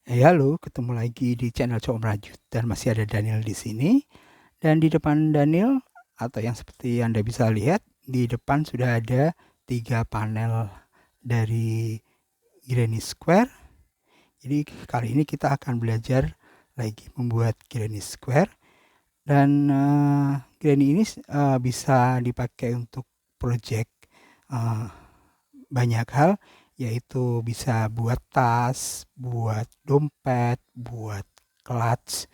Halo, ketemu lagi di channel Cowok Merajut dan masih ada Daniel di sini. Dan di depan Daniel atau yang seperti Anda bisa lihat, di depan sudah ada 3 panel dari Granny Square. Jadi kali ini kita akan belajar lagi membuat Granny Square dan Granny ini bisa dipakai untuk project uh, banyak hal, yaitu bisa buat tas, buat dompet, buat clutch,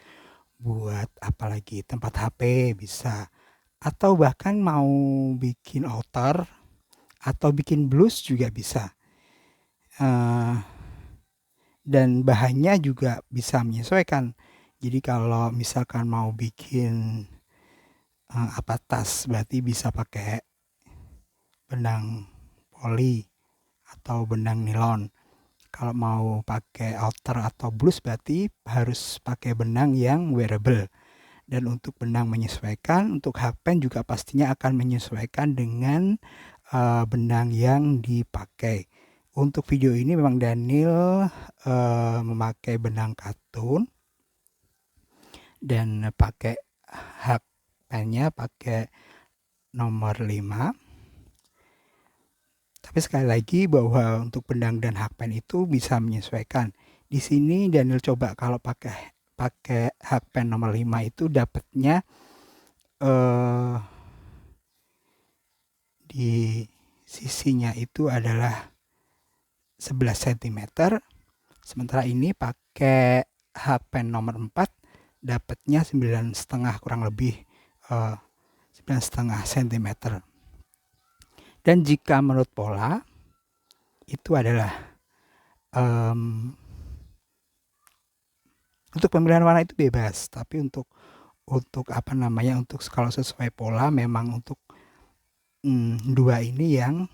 buat apalagi tempat HP bisa, atau bahkan mau bikin outer atau bikin blus juga bisa. Dan bahannya juga bisa menyesuaikan. Jadi kalau misalkan mau bikin tas, berarti bisa pakai benang poli atau benang nilon. Kalau mau pakai outer atau blus berarti harus pakai benang yang wearable. Dan untuk benang menyesuaikan, untuk hakpen juga pastinya akan menyesuaikan dengan benang yang dipakai. Untuk video ini memang Daniel memakai benang katun dan pakai hakpennya pakai nomor 5. Tapi sekali lagi bahwa untuk benang dan hakpen itu bisa menyesuaikan. Di sini Daniel coba kalau pakai hakpen nomor 5 itu dapatnya di sisinya itu adalah 11 cm. Sementara ini pakai hakpen nomor 4 dapatnya 9,5 kurang lebih 9,5 cm. Dan jika menurut pola itu adalah untuk pemilihan warna itu bebas, tapi untuk untuk kalau sesuai pola memang untuk dua ini yang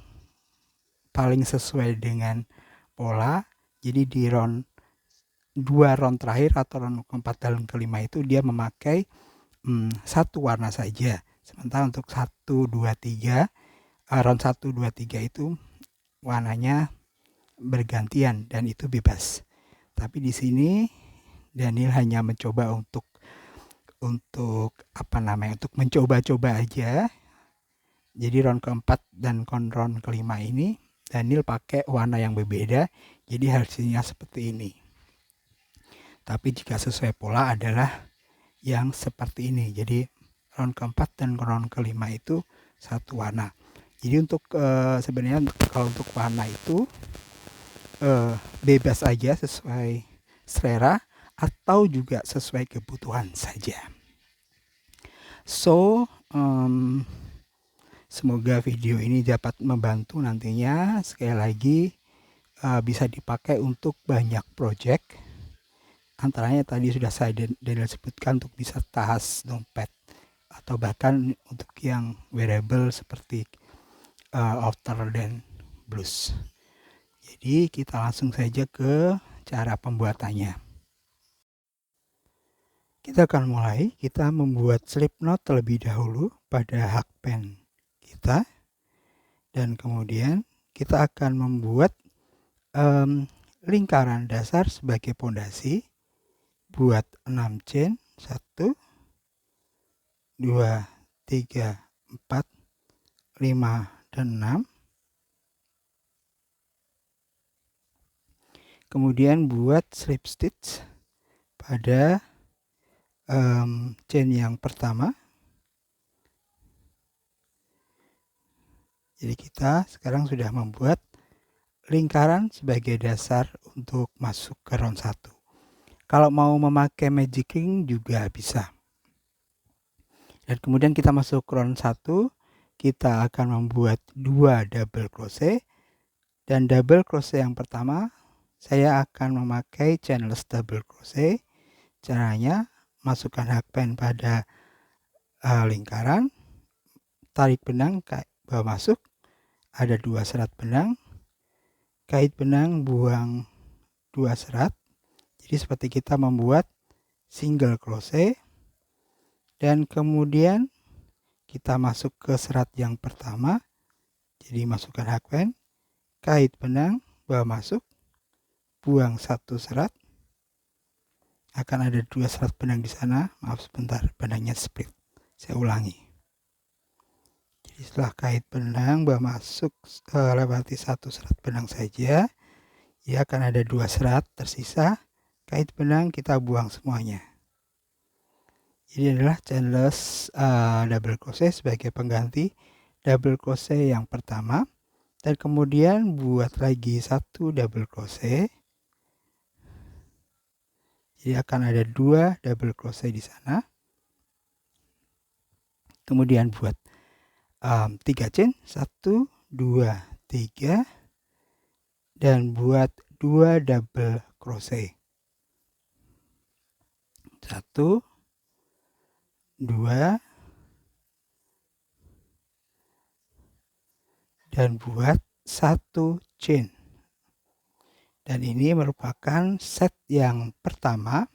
paling sesuai dengan pola. Jadi di dua round terakhir atau round keempat dan kelima itu dia memakai satu warna saja. Sementara untuk 1, 2, 3 round 1, 2, 3 itu warnanya bergantian dan itu bebas. Tapi di sini Daniel hanya mencoba untuk mencoba-coba aja. Jadi round keempat dan round kelima ini Daniel pakai warna yang berbeda, jadi hasilnya seperti ini. Tapi jika sesuai pola adalah yang seperti ini. Jadi round keempat dan round kelima itu satu warna. Jadi untuk sebenarnya kalau untuk warna itu bebas aja sesuai selera atau juga sesuai kebutuhan saja. So, semoga video ini dapat membantu nantinya. Sekali lagi bisa dipakai untuk banyak project. Antaranya tadi sudah saya Daniel sebutkan untuk bisa tas, dompet, atau bahkan untuk yang wearable seperti outer dan blus. Jadi kita langsung saja ke cara pembuatannya. Kita akan mulai, kita membuat slip knot terlebih dahulu pada hakpen kita. Dan kemudian kita akan membuat lingkaran dasar sebagai pondasi. Buat 6 chain, 1, 2, 3, 4, 5, dan 6. Kemudian buat slip stitch pada chain yang pertama. Jadi kita sekarang sudah membuat lingkaran sebagai dasar untuk masuk ke round 1. Kalau mau memakai magic ring juga bisa. Dan kemudian kita masuk ke round 1, kita akan membuat 2 double crochet. Dan double crochet yang pertama saya akan memakai chainless double crochet. Caranya masukkan hakpen pada lingkaran, tarik benang, bawa masuk, ada 2 serat benang, kait benang, buang 2 serat. Jadi seperti kita membuat single crochet. Dan kemudian kita masuk ke serat yang pertama. Jadi masukkan hakpen, kait benang, bawa masuk, buang 1 serat. akan ada 2 serat benang di sana. Maaf sebentar, benangnya split. Saya ulangi. Jadi setelah kait benang masuk lewati 1 serat benang saja, ya akan ada 2 serat tersisa. Kait benang kita buang semuanya. Ini adalah chainless double crochet sebagai pengganti double crochet yang pertama, dan kemudian buat lagi 1 double crochet. Jadi akan ada 2 double crochet di sana. Kemudian buat 3 chain, 1, 2, 3, dan buat 2 double crochet. 1, 2, dan buat 1 chain. Dan ini merupakan set yang pertama.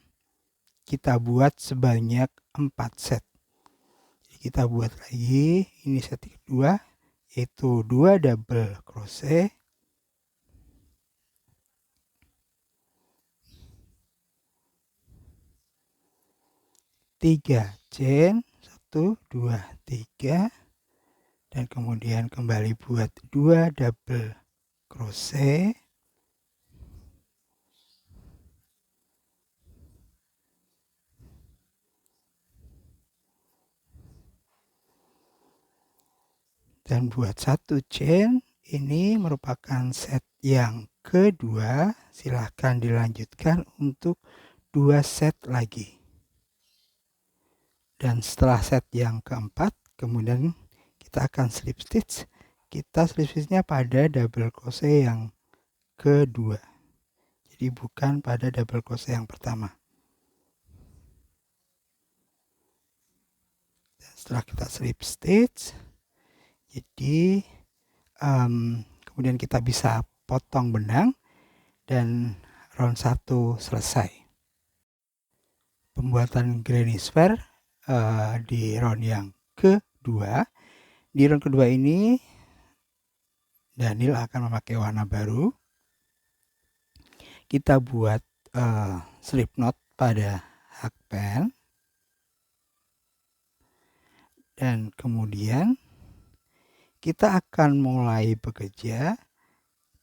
Kita buat sebanyak 4 set. Jadi kita buat lagi, ini set kedua, yaitu 2 double crochet, 3 chain, 1, 2, 3, dan kemudian kembali buat 2 double crochet, dan buat 1 chain. Ini merupakan set yang kedua. Silahkan dilanjutkan untuk 2 set lagi. Dan setelah set yang keempat, kemudian kita akan slip stitch. Kita slip stitchnya pada double crochet yang kedua, jadi bukan pada double crochet yang pertama. Dan setelah kita slip stitch, jadi kemudian kita bisa potong benang dan round 1 selesai. Pembuatan granny square di round yang kedua. Di round kedua ini Daniel akan memakai warna baru. Kita buat slip knot pada hakpen, dan kemudian kita akan mulai bekerja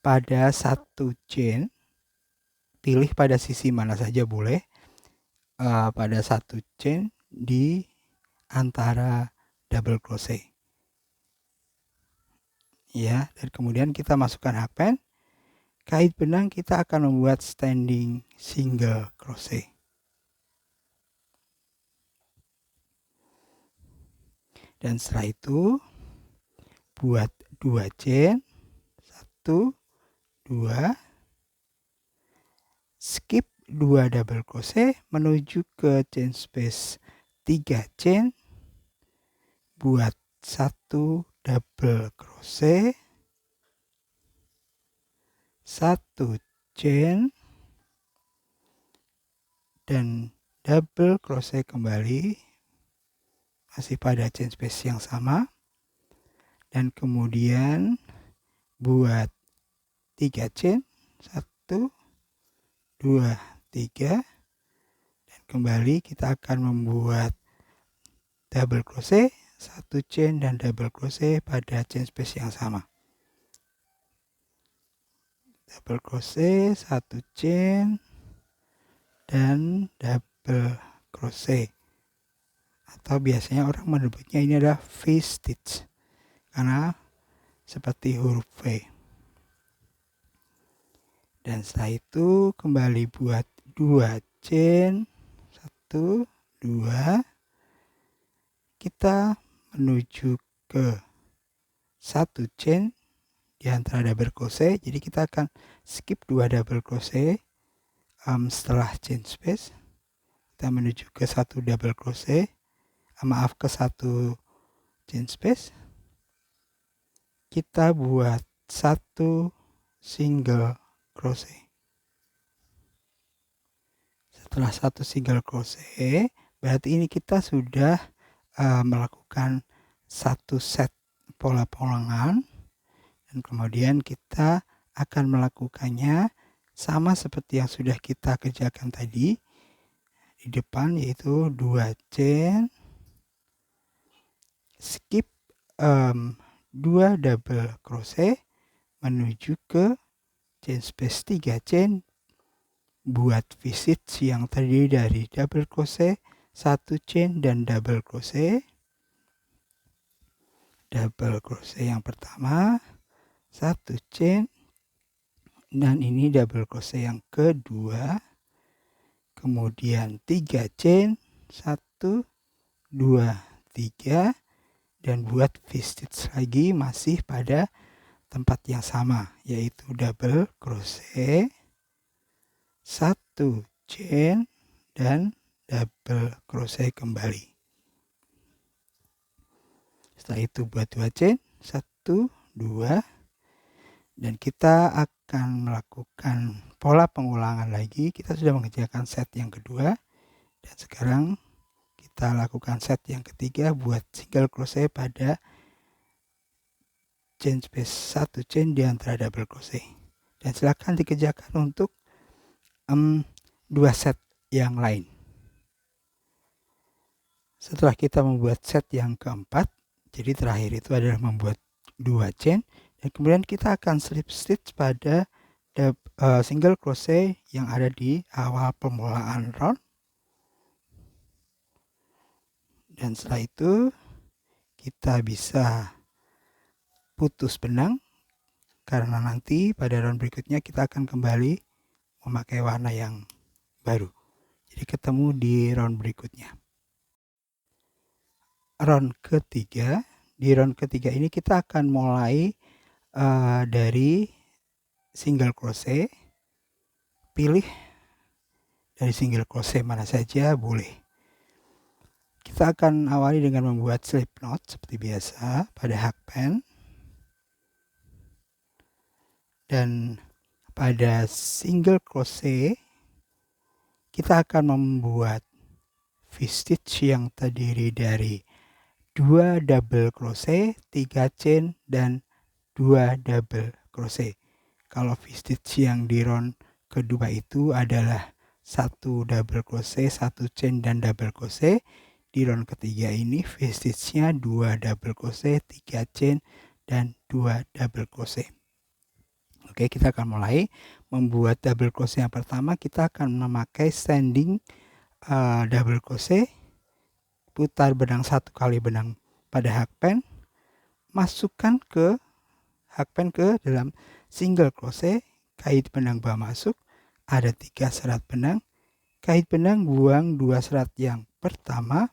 pada 1 chain. Pilih pada sisi mana saja boleh, pada 1 chain di antara double crochet, ya. Dan kemudian kita masukkan hakpen. Kait benang kita akan membuat standing single crochet. Dan setelah itu buat 2 chain, 1, 2, skip 2 double crochet menuju ke chain space 3 chain, buat 1 double crochet, 1 chain, dan double crochet kembali, masih pada chain space yang sama. Dan kemudian buat 3 chain, 1, 2, 3, dan kembali kita akan membuat double crochet, 1 chain, dan double crochet pada chain space yang sama. Double crochet, 1 chain, dan double crochet, atau biasanya orang menyebutnya ini adalah V-stitch karena seperti huruf V. Dan setelah itu kembali buat 2 chain, 1, 2, kita menuju ke 1 chain di antara double crochet. Jadi kita akan skip 2 double crochet setelah chain space. Kita menuju ke 1 double crochet, ke 1 chain space. Kita buat 1 single crochet. Setelah 1 single crochet, berarti ini kita sudah melakukan 1 set pola polangan, dan kemudian kita akan melakukannya sama seperti yang sudah kita kerjakan tadi. di depan, yaitu 2 chain, skip 2 double crochet menuju ke chain space 3 chain, buat visit yang terdiri dari double crochet, 1 chain dan double crochet yang pertama, 1 chain, dan ini double crochet yang kedua, kemudian 3 chain, 1 2 3, dan buat V-stitch lagi masih pada tempat yang sama, yaitu double crochet, 1 chain, dan double crochet kembali. Setelah itu buat 2 chain, 1 2, dan kita akan melakukan pola pengulangan lagi. Kita sudah mengerjakan set yang kedua, dan sekarang kita lakukan set yang ketiga buat single crochet pada chain space 1 chain di antara double crochet. Dan silakan dikerjakan untuk 2 set yang lain. Setelah kita membuat set yang keempat, jadi terakhir itu adalah membuat 2 chain, dan kemudian kita akan slip stitch pada single crochet yang ada di awal permulaan round. Dan setelah itu kita bisa putus benang, karena nanti pada round berikutnya kita akan kembali memakai warna yang baru. Jadi ketemu di round berikutnya. Round ketiga. Di round ketiga ini kita akan mulai dari single crochet. Pilih dari single crochet mana saja boleh. Kita akan awali dengan membuat slip knot seperti biasa pada hakpen. Dan pada single crochet kita akan membuat V-stitch yang terdiri dari 2 double crochet, 3 chain, dan 2 double crochet. Kalau V-stitch yang di round kedua itu adalah 1 double crochet, 1 chain, dan double crochet. Di round ketiga ini V-stitch-nya 2 double crochet, 3 chain, dan 2 double crochet. Oke, kita akan mulai membuat double crochet yang pertama. Kita akan memakai standing double crochet, putar benang 1 kali benang pada hakpen, masukkan ke hakpen ke dalam single crochet, kait benang bawah masuk, ada 3 serat benang, kait benang buang 2 serat yang pertama,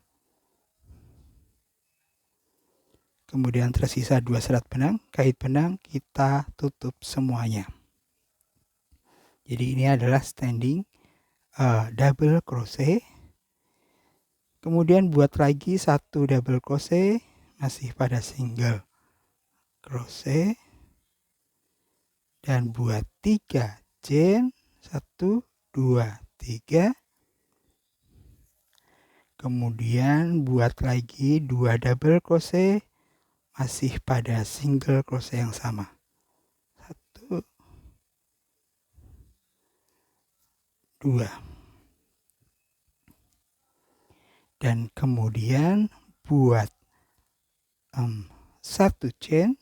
kemudian tersisa 2 serat benang, kait benang kita tutup semuanya. Jadi ini adalah standing double crochet. Kemudian buat lagi 1 double crochet masih pada single crochet, dan buat 3 chain, 1 2 3. Kemudian buat lagi 2 double crochet masih pada single crochet yang sama. 1 2. Dan kemudian buat 1 chain.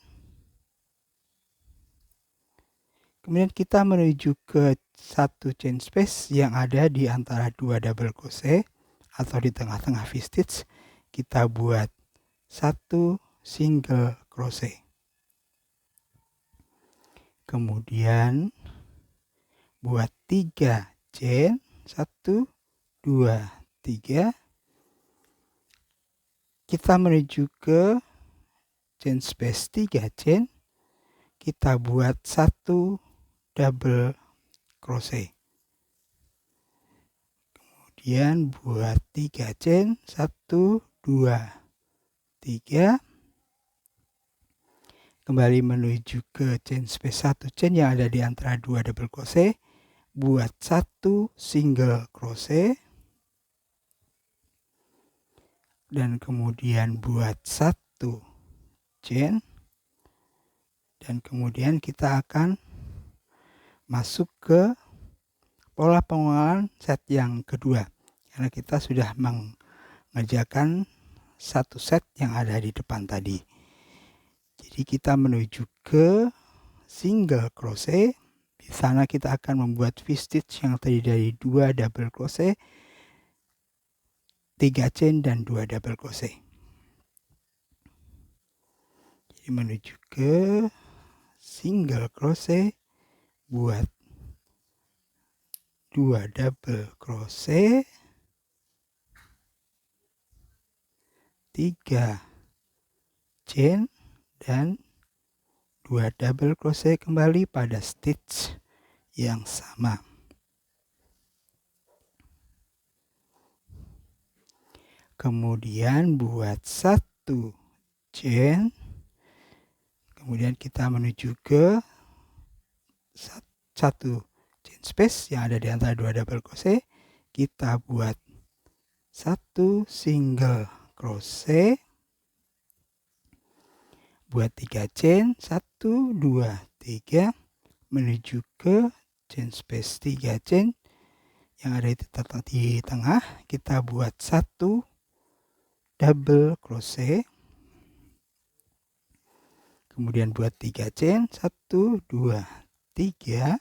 Kemudian kita menuju ke 1 chain space yang ada di antara 2 double crochet atau di tengah-tengah V-stitch. Kita buat 1 single crochet. Kemudian buat 3 chain, 1 2 3. Kita menuju ke chain space 3 chain. Kita buat 1 double crochet. Kemudian buat 3 chain, 1 2 3. Kembali menuju ke chain space 1 chain yang ada di antara 2 double crochet, buat 1 single crochet, dan kemudian buat 1 chain, dan kemudian kita akan masuk ke pola pengulangan set yang kedua, karena kita sudah mengerjakan satu set yang ada di depan tadi. Jadi kita menuju ke single crochet. Di sana kita akan membuat V-stitch yang terdiri dari 2 double crochet, 3 chain dan 2 double crochet. Jadi menuju ke single crochet, buat 2 double crochet, 3 chain dan 2 double crochet kembali pada stitch yang sama. Kemudian buat 1 chain, kemudian kita menuju ke 1 chain space yang ada di antara 2 double crochet. Kita buat 1 single crochet, buat 3 chain, 1 2 3, menuju ke chain space 3 chain yang ada di tengah. Kita buat 1 double crochet, kemudian buat 3 chain, 1 2 3,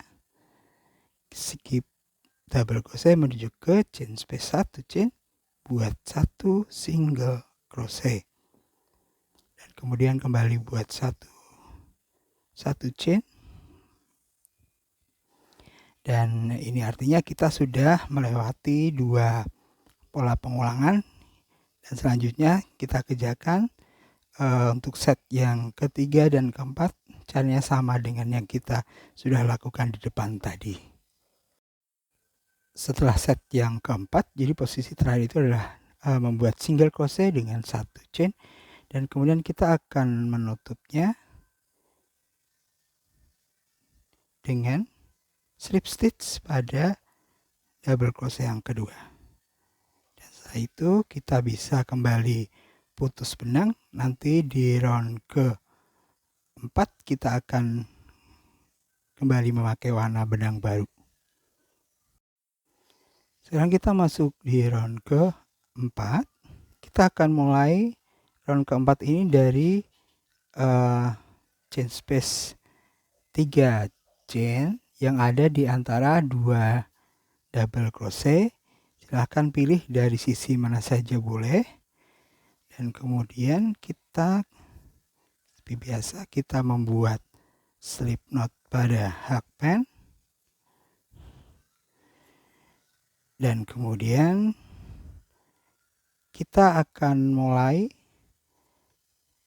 skip double crochet menuju ke chain space 1 chain, buat 1 single crochet, dan kemudian kembali buat 1 chain. Dan ini artinya kita sudah melewati 2 pola pengulangan, dan selanjutnya kita kerjakan untuk set yang ketiga dan keempat. Caranya sama dengan yang kita sudah lakukan di depan tadi. Setelah set yang keempat, jadi posisi terakhir itu adalah membuat single crochet dengan 1 chain, dan kemudian kita akan menutupnya dengan slip stitch pada double crochet yang kedua. Dan setelah itu kita bisa kembali putus benang. Nanti di round ke-4 kita akan kembali memakai warna benang baru. Sekarang kita masuk di round ke-4. Kita akan mulai round ke-4 ini dari chain space 3 chain yang ada di antara 2 double crochet. Silahkan pilih dari sisi mana saja boleh. Dan kemudian kita seperti biasa kita membuat slip knot pada hakpen. Dan kemudian kita akan mulai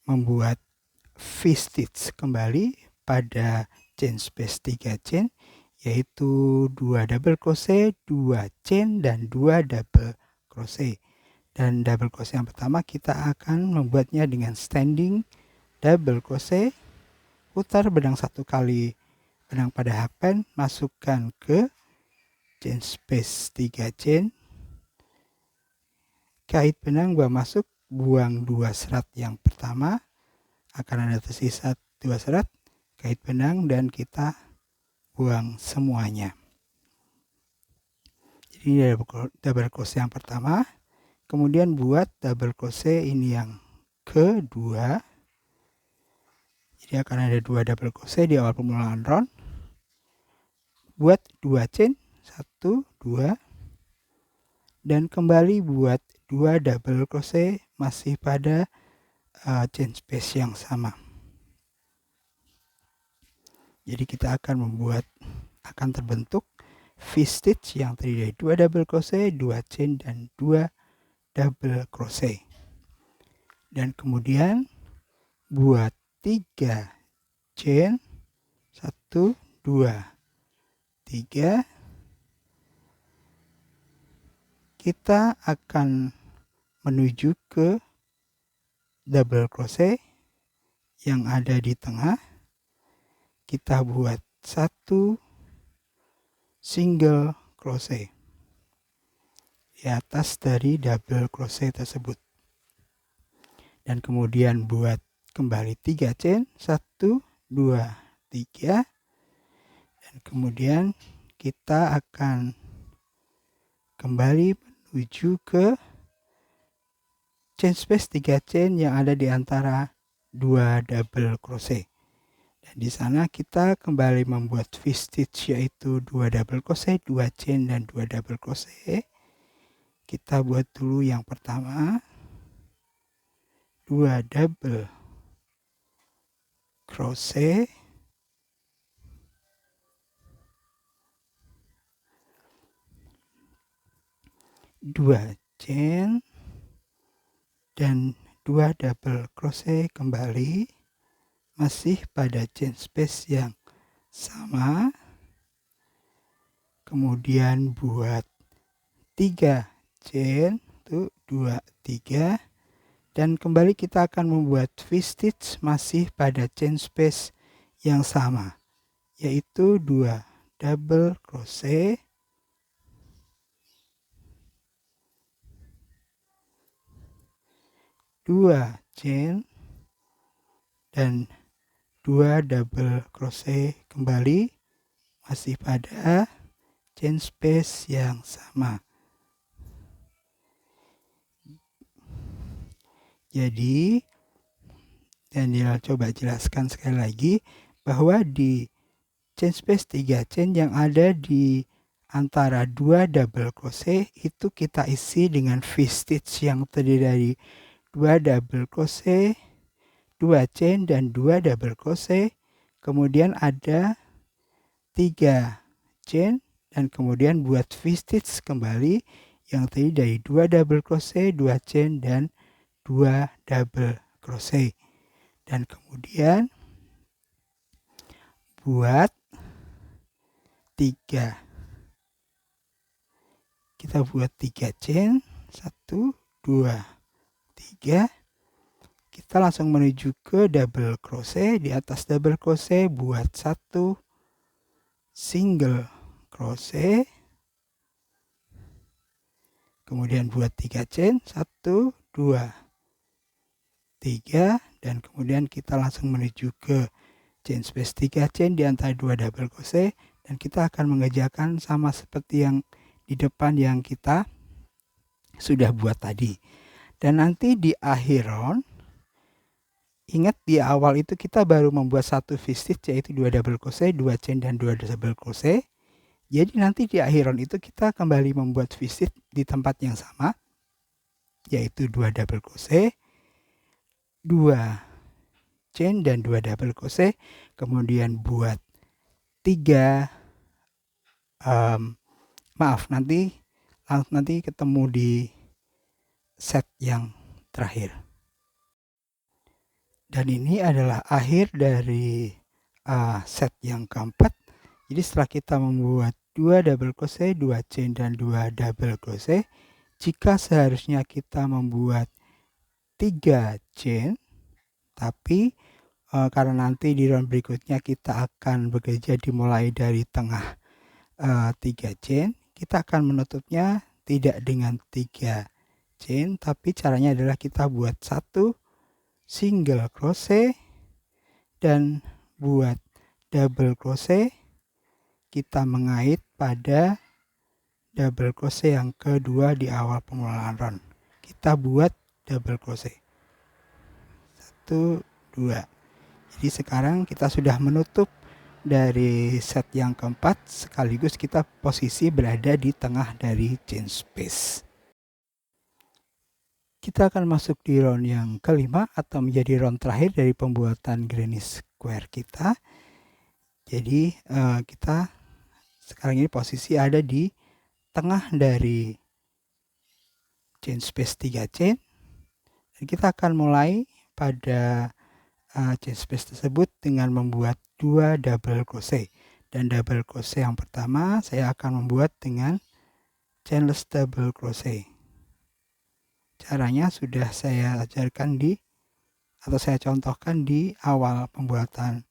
membuat V-stitch kembali pada chain space 3 chain, yaitu 2 double crochet, 2 chain dan 2 double crochet. Dan double crochet yang pertama kita akan membuatnya dengan standing double crochet. Putar benang 1 kali benang pada hakpen, masukkan ke chain space 3 chain, kait benang buang masuk, buang 2 serat yang pertama, akan ada tersisa 2 serat, kait benang dan kita buang semuanya. Jadi ini double crochet yang pertama. Kemudian buat double crochet ini yang kedua. Jadi akan ada 2 double crochet di awal permulaan round. Buat 2 chain, 1 2, dan kembali buat 2 double crochet masih pada chain space yang sama. Jadi kita akan terbentuk V-stitch yang terdiri dari 2 double crochet, 2 chain dan 2 double crochet. Dan kemudian buat 3 chain, 1 2 3. Kita akan menuju ke double crochet yang ada di tengah. Kita buat 1 single crochet di atas dari double crochet tersebut, dan kemudian buat kembali 3 chain, 1 2 3, dan kemudian kita akan kembali tuju ke chain space 3 chain yang ada di antara 2 double crochet. Dan di sana kita kembali membuat V-stitch, yaitu 2 double crochet, 2 chain dan 2 double crochet. Kita buat dulu yang pertama, 2 double crochet, 2 chain dan 2 double crochet kembali, masih pada chain space yang sama. Kemudian buat 3 chain, tuh 2 3, dan kembali kita akan membuat V-stitch masih pada chain space yang sama, yaitu 2 double crochet, 2 chain dan 2 double crochet kembali, masih pada chain space yang sama. Jadi Daniel coba jelaskan sekali lagi bahwa di chain space 3 chain yang ada di antara 2 double crochet itu kita isi dengan V-stitch yang terdiri dari 2 double crochet, 2 chain dan 2 double crochet, kemudian ada 3 chain dan kemudian buat V-stitch kembali yang terdiri dari 2 double crochet, 2 chain dan 2 double crochet. Dan kemudian buat 3, kita buat 3 chain, 1 2 3. Kita langsung menuju ke double crochet. Di atas double crochet buat 1 single crochet, kemudian buat 3 chain, 1 2 3, dan kemudian kita langsung menuju ke chain space 3 chain di antara 2 double crochet, dan kita akan mengerjakan sama seperti yang di depan yang kita sudah buat tadi. Dan nanti di akhir round, ingat di awal itu kita baru membuat 1 V-stitch, yaitu 2 double crochet, 2 chain dan 2 double crochet. Jadi nanti di akhir round itu kita kembali membuat V-stitch di tempat yang sama, yaitu 2 double crochet, 2 chain dan 2 double crochet, kemudian buat 3 nanti ketemu di set yang terakhir. Dan ini adalah akhir dari set yang keempat. Jadi setelah kita membuat 2 double crochet, 2 chain dan 2 double crochet, jika seharusnya kita membuat 3 chain, tapi karena nanti di round berikutnya kita akan bekerja dimulai dari tengah 3 chain, kita akan menutupnya tidak dengan 3 chain, tapi caranya adalah kita buat 1 single crochet dan buat double crochet, kita mengait pada double crochet yang kedua di awal pengulangan round. Kita buat double crochet 1 2. Jadi sekarang kita sudah menutup dari set yang keempat, sekaligus kita posisi berada di tengah dari chain space. Kita akan masuk di round yang kelima atau menjadi round terakhir dari pembuatan granny square kita. Jadi kita sekarang ini posisi ada di tengah dari chain space 3 chain. Dan kita akan mulai pada chain space tersebut dengan membuat 2 double crochet. Dan double crochet yang pertama saya akan membuat dengan chainless double crochet. Caranya sudah saya ajarkan atau saya contohkan di awal pembuatan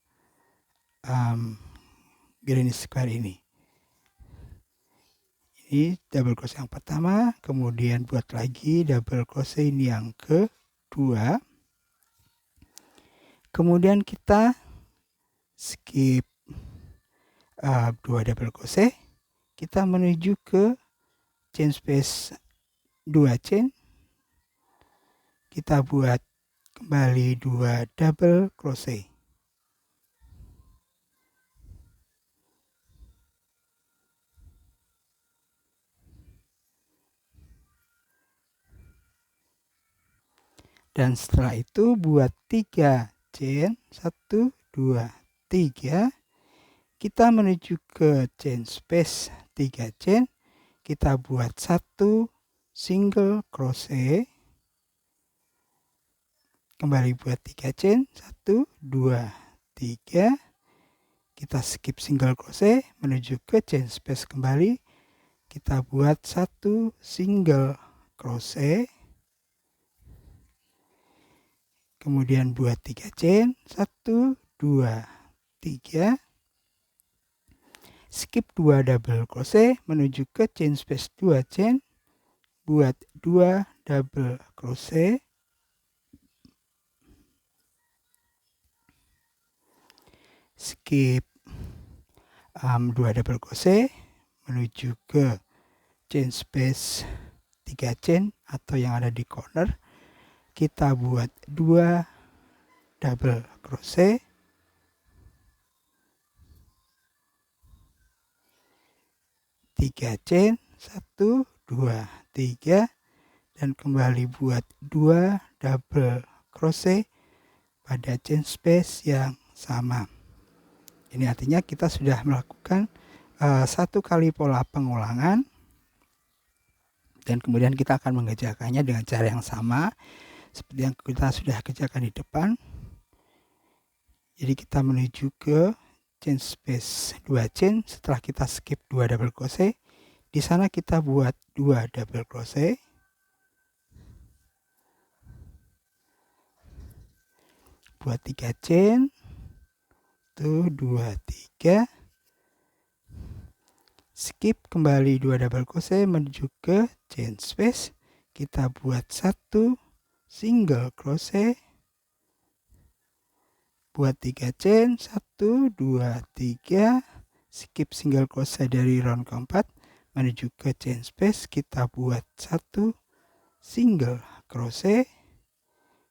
granny square ini. Ini double crochet yang pertama, kemudian buat lagi double crochet ini yang kedua. Kemudian kita skip 2 double crochet, kita menuju ke chain space 2 chain, kita buat kembali 2 double crochet. Dan setelah itu buat 3 chain, 1 2 3, kita menuju ke chain space 3 chain, kita buat 1 single crochet, kembali buat 3 chain, 1 2 3, kita skip single crochet menuju ke chain space kembali, kita buat 1 single crochet, kemudian buat 3 chain, 1 2 3, skip 2 double crochet menuju ke chain space 2 chain, buat 2 double crochet, skip 2 double crochet menuju ke chain space 3 chain atau yang ada di corner, kita buat 2 double crochet, tiga chain, 1 2 3, dan kembali buat 2 double crochet pada chain space yang sama. Ini artinya kita sudah melakukan 1 kali pola pengulangan, dan kemudian kita akan mengerjakannya dengan cara yang sama seperti yang kita sudah kerjakan di depan. Jadi kita menuju ke chain space 2 chain, setelah kita skip 2 double crochet, di sana kita buat 2 double crochet, buat 3 chain, 1 2 3, skip kembali 2 double crochet menuju ke chain space, kita buat 1 single crochet, buat 3 chain, 1 2 3, skip single crochet dari round keempat menuju ke chain space, kita buat 1 single crochet,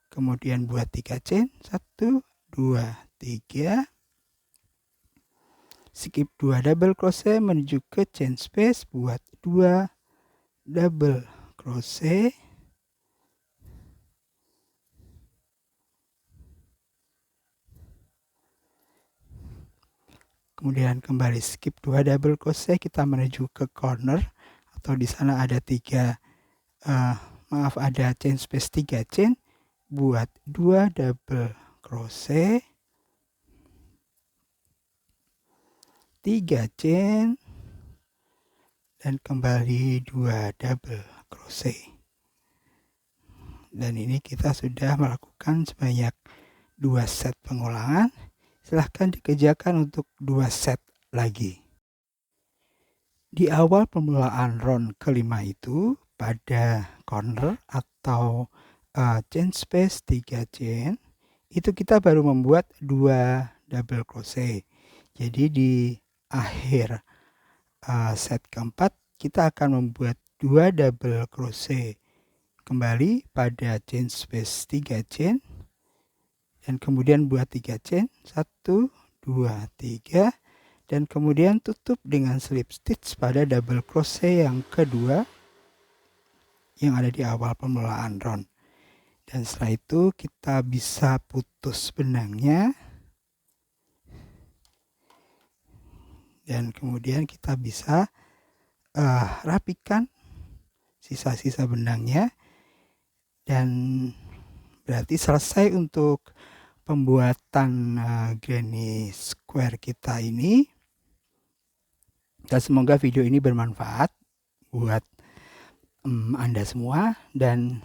kemudian buat 3 chain, 1 2 3, skip 2 double crochet menuju ke chain space, buat 2 double crochet, kemudian kembali skip 2 double crochet, kita menuju ke corner atau di sana ada ada chain space 3 chain, buat 2 double crochet, 3 chain, dan kembali 2 double crochet. Dan ini kita sudah melakukan sebanyak 2 set pengulangan. Silahkan dikerjakan untuk 2 set lagi. Di awal permulaan round kelima itu, pada corner atau chain space 3 chain, itu kita baru membuat 2 double crochet. Jadi di akhir set keempat kita akan membuat 2 double crochet kembali pada chain space 3 chain, dan kemudian buat 3 chain, 1 2 3, dan kemudian tutup dengan slip stitch pada double crochet yang kedua yang ada di awal permulaan round. Dan setelah itu kita bisa putus benangnya, dan kemudian kita bisa rapikan sisa-sisa benangnya, dan berarti selesai untuk pembuatan granny square kita ini. Dan semoga video ini bermanfaat buat Anda semua, dan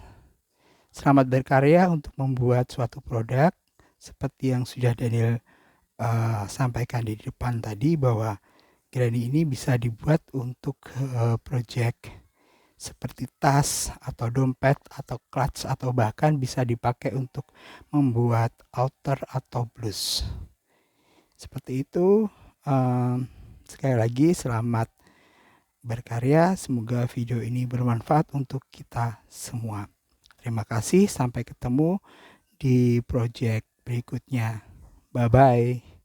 selamat berkarya untuk membuat suatu produk seperti yang sudah Daniel sampaikan di depan tadi, bahwa granny ini bisa dibuat untuk project seperti tas atau dompet atau clutch, atau bahkan bisa dipakai untuk membuat outer atau blouse. Seperti itu. Sekali lagi selamat berkarya. Semoga video ini bermanfaat untuk kita semua. Terima kasih, sampai ketemu di project berikutnya. Bye-bye.